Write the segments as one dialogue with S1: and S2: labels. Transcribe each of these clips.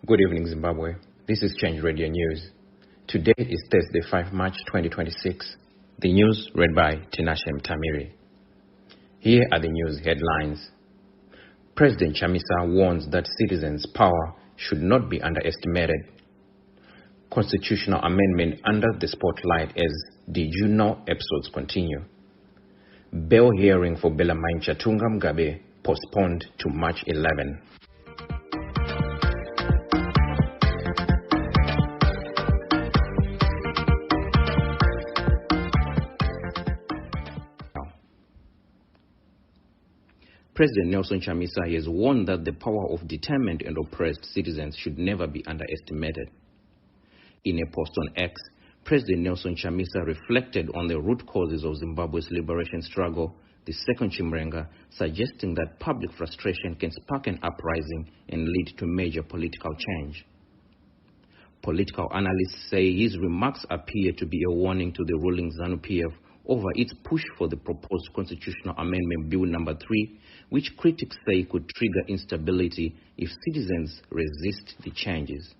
S1: Good evening, Zimbabwe. This is Change Radio News. Today is Thursday, 5 March 2026. The news read by Tinashe Mtamiri. Here are the news headlines. President Chamisa warns that citizens' power should not be underestimated. Constitutional amendment under the spotlight as Did You Know episodes continue. Bail hearing for Bulawayo Chatunga Mugabe postponed to March 11. President Nelson Chamisa has warned that the power of determined and oppressed citizens should never be underestimated. In a post on X, President Nelson Chamisa reflected on the root causes of Zimbabwe's liberation struggle, the second Chimrenga, suggesting that public frustration can spark an uprising and lead to major political change. Political analysts say his remarks appear to be a warning to the ruling ZANU-PF over its push for the proposed Constitutional Amendment Bill No. 3, which critics say could trigger instability if citizens resist the changes.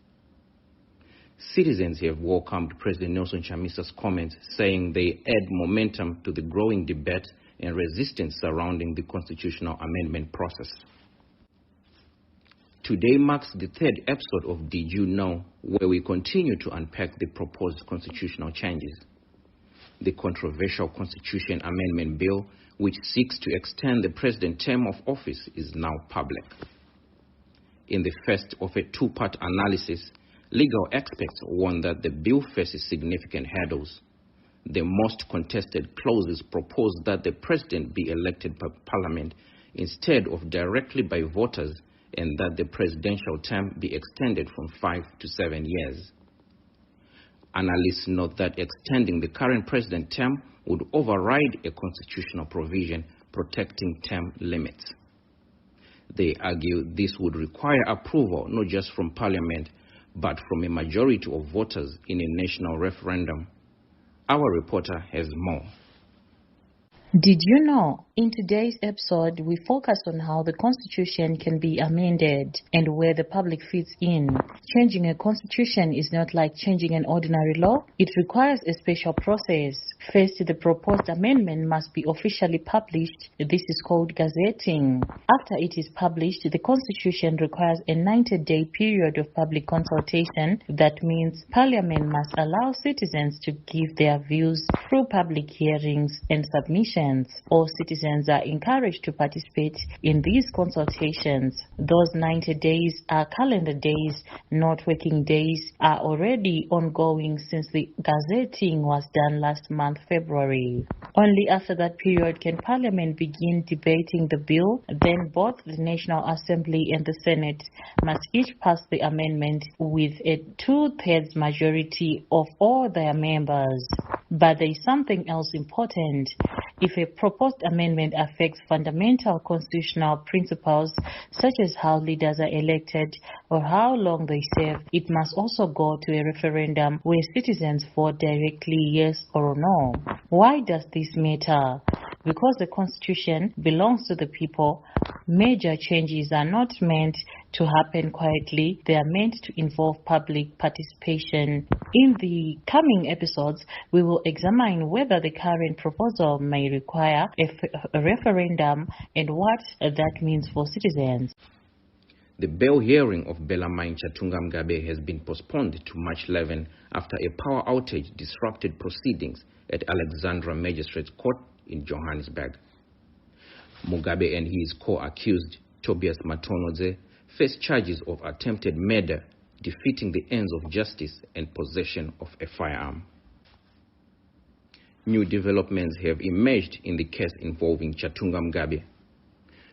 S1: Citizens have welcomed President Nelson Chamisa's comments, saying they add momentum to the growing debate and resistance surrounding the constitutional amendment process. Today marks the third episode of Did You Know, where we continue to unpack the proposed constitutional changes. The controversial Constitution Amendment Bill, which seeks to extend the president's term of office, is now public. In the first of a two-part analysis, legal experts warn that the bill faces significant hurdles. The most contested clauses propose that the president be elected by parliament instead of directly by voters, and that the presidential term be extended from 5 to 7 years. Analysts note that extending the current president's term would override a constitutional provision protecting term limits. They argue this would require approval not just from parliament, but from a majority of voters in a national referendum. Our reporter has more.
S2: Did you know? In today's episode, we focus on how the Constitution can be amended and where the public fits in. Changing a constitution is not like changing an ordinary law. It requires a special process. First, the proposed amendment must be officially published. This is called gazetting. After it is published, the Constitution requires a 90-day period of public consultation. That means Parliament must allow citizens to give their views through public hearings and submissions. All citizens are encouraged to participate in these consultations. Those 90 days are calendar days, not working days, are already ongoing since the gazetting was done last month, February. Only after that period can Parliament begin debating the bill. Then both the National Assembly and the Senate must each pass the amendment with a 2/3 majority of all their members. But there is something else important. If a proposed amendment affects fundamental constitutional principles, such as how leaders are elected or how long they serve, it must also go to a referendum where citizens vote directly yes or no. Why does this matter? Because the Constitution belongs to the people, major changes are not meant to happen quietly. They are meant to involve public participation. In the coming episodes, we will examine whether the current proposal may require a referendum and what that means for citizens.
S1: The bail hearing of Bulawayo Chatunga Mugabe has been postponed to March 11 after a power outage disrupted proceedings at Alexandra Magistrates Court in Johannesburg. Mugabe and his co-accused, Tobias Matonodze, face charges of attempted murder, defeating the ends of justice, and possession of a firearm. New developments have emerged in the case involving Chatunga Mugabe.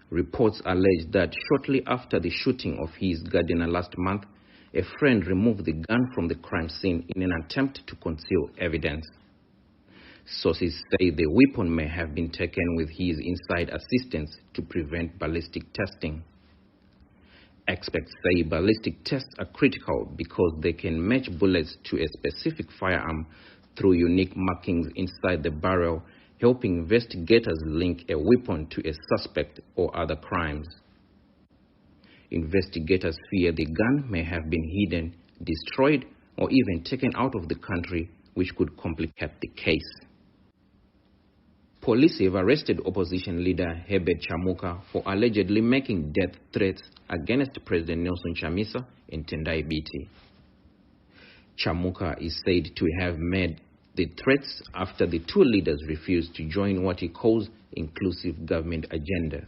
S1: Reports allege that shortly after the shooting of his gardener last month, a friend removed the gun from the crime scene in an attempt to conceal evidence. Sources say the weapon may have been taken with his inside assistance to prevent ballistic testing. Experts say ballistic tests are critical because they can match bullets to a specific firearm through unique markings inside the barrel, helping investigators link a weapon to a suspect or other crimes. Investigators fear the gun may have been hidden, destroyed, or even taken out of the country, which could complicate the case. Police have arrested opposition leader Hebert Chamuka for allegedly making death threats against President Nelson Chamisa in Tendai Biti. Chamuka is said to have made the threats after the two leaders refused to join what he calls inclusive government agenda.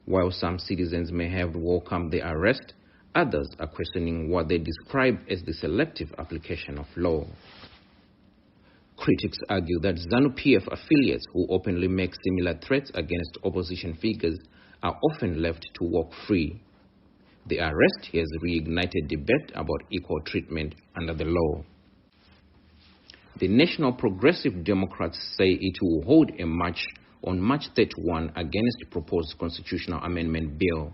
S1: While some citizens may have welcomed the arrest, others are questioning what they describe as the selective application of law. Critics argue that ZANU-PF affiliates who openly make similar threats against opposition figures are often left to walk free. The arrest has reignited debate about equal treatment under the law. The National Progressive Democrats say it will hold a march on March 31 against the proposed constitutional amendment bill.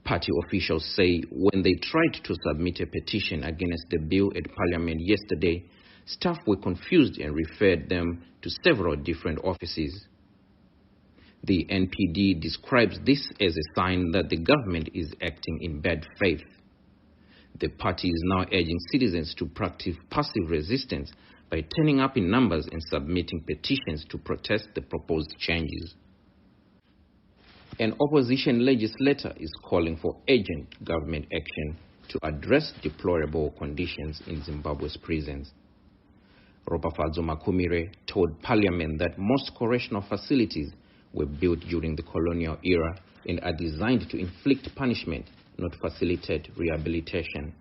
S1: Party officials say when they tried to submit a petition against the bill at Parliament yesterday, staff were confused and referred them to several different offices. The NPD describes this as a sign that the government is acting in bad faith. The party is now urging citizens to practice passive resistance by turning up in numbers and submitting petitions to protest the proposed changes. An opposition legislator is calling for urgent government action to address deplorable conditions in Zimbabwe's prisons. Robafadzo Makumire told Parliament that most correctional facilities were built during the colonial era and are designed to inflict punishment, not facilitate rehabilitation.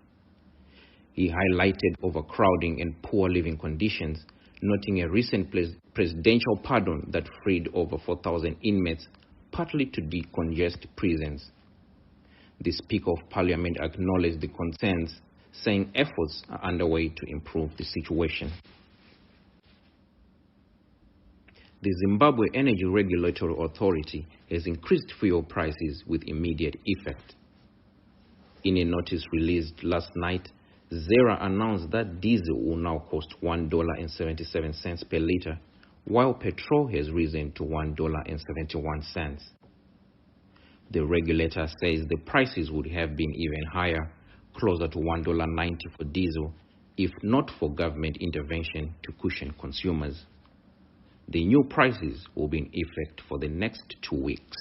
S1: He highlighted overcrowding and poor living conditions, noting a recent presidential pardon that freed over 4,000 inmates, partly to decongest prisons. The Speaker of Parliament acknowledged the concerns, saying efforts are underway to improve the situation. The Zimbabwe Energy Regulatory Authority has increased fuel prices with immediate effect. In a notice released last night, ZERA announced that diesel will now cost $1.77 per liter, while petrol has risen to $1.71. The regulator says the prices would have been even higher, closer to $1.90 for diesel, if not for government intervention to cushion consumers. The new prices will be in effect for the next 2 weeks.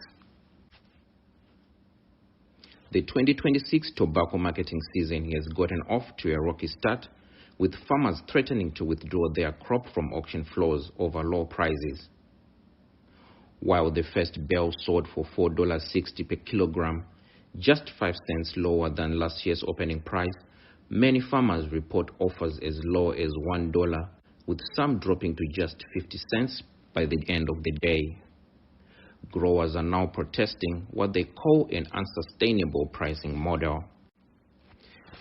S1: The 2026 tobacco marketing season has gotten off to a rocky start, with farmers threatening to withdraw their crop from auction floors over low prices. While the first bale sold for $4.60 per kilogram, just 5 cents lower than last year's opening price, many farmers report offers as low as $1, with some dropping to just 50 cents by the end of the day. Growers are now protesting what they call an unsustainable pricing model.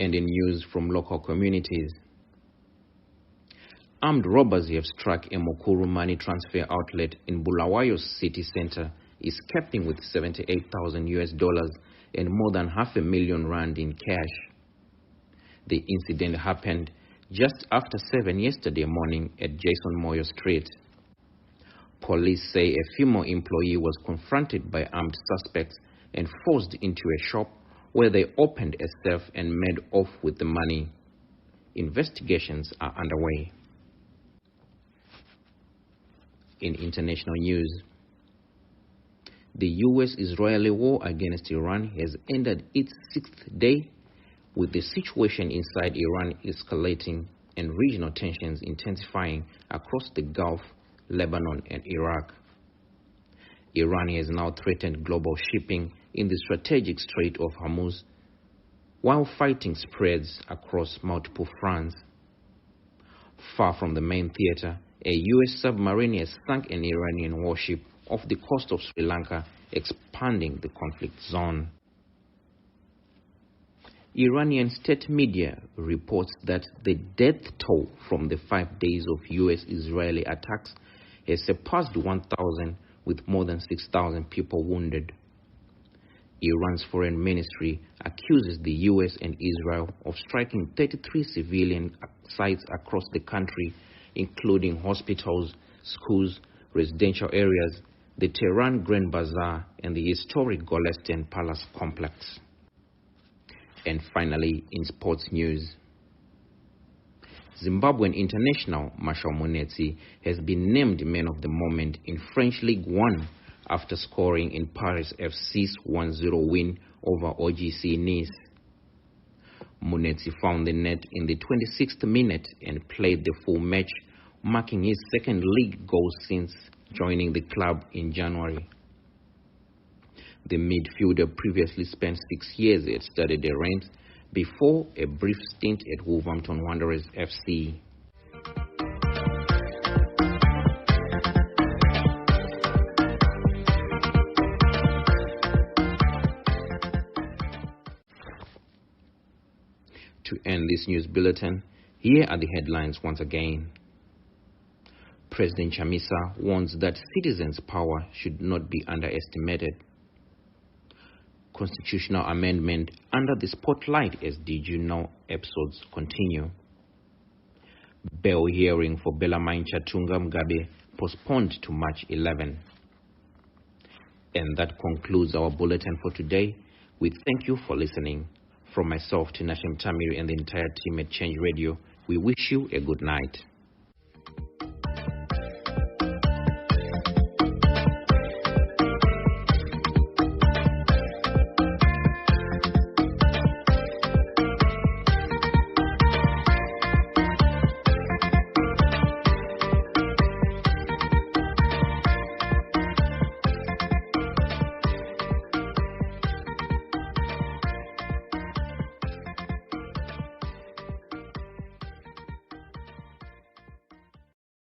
S1: And in news from local communities, armed robbers have struck a Mukuru money transfer outlet in Bulawayo city center, escaping with $78,000 and more than R500,000 rand in cash. The incident happened just after 7 yesterday morning at Jason Moyo Street. Police say a female employee was confronted by armed suspects and forced into a shop where they opened a safe and made off with the money. Investigations are underway. In international news, the US-Israeli war against Iran has entered its 6th day, with the situation inside Iran escalating and regional tensions intensifying across the Gulf, Lebanon, and Iraq. Iran has now threatened global shipping in the strategic Strait of Hormuz, while fighting spreads across multiple fronts. Far from the main theater, a U.S. submarine has sunk an Iranian warship off the coast of Sri Lanka, expanding the conflict zone. Iranian state media reports that the death toll from the 5 days of U.S.-Israeli attacks has surpassed 1,000, with more than 6,000 people wounded. Iran's foreign ministry accuses the U.S. and Israel of striking 33 civilian sites across the country, including hospitals, schools, residential areas, the Tehran Grand Bazaar, and the historic Golestan Palace complex. And finally, in sports news, Zimbabwean international Marshal Munetsi has been named man of the moment in French Ligue 1 after scoring in Paris FC's 1-0 win over OGC Nice. Munetsi found the net in the 26th minute and played the full match, marking his second league goal since joining the club in January. The midfielder previously spent 6 years at Stade de Reims before a brief stint at Wolverhampton Wanderers FC. To end this news bulletin, here are the headlines once again. President Chamisa warns that citizens' power should not be underestimated. Constitutional amendment under the spotlight as Did You Know episodes continue. Bail hearing for Bulawayo Chatunga Mugabe postponed to March 11. And that concludes our bulletin for today. We thank you for listening. From myself, Tinashe Mtamiri, and the entire team at Change Radio, we wish you a good night.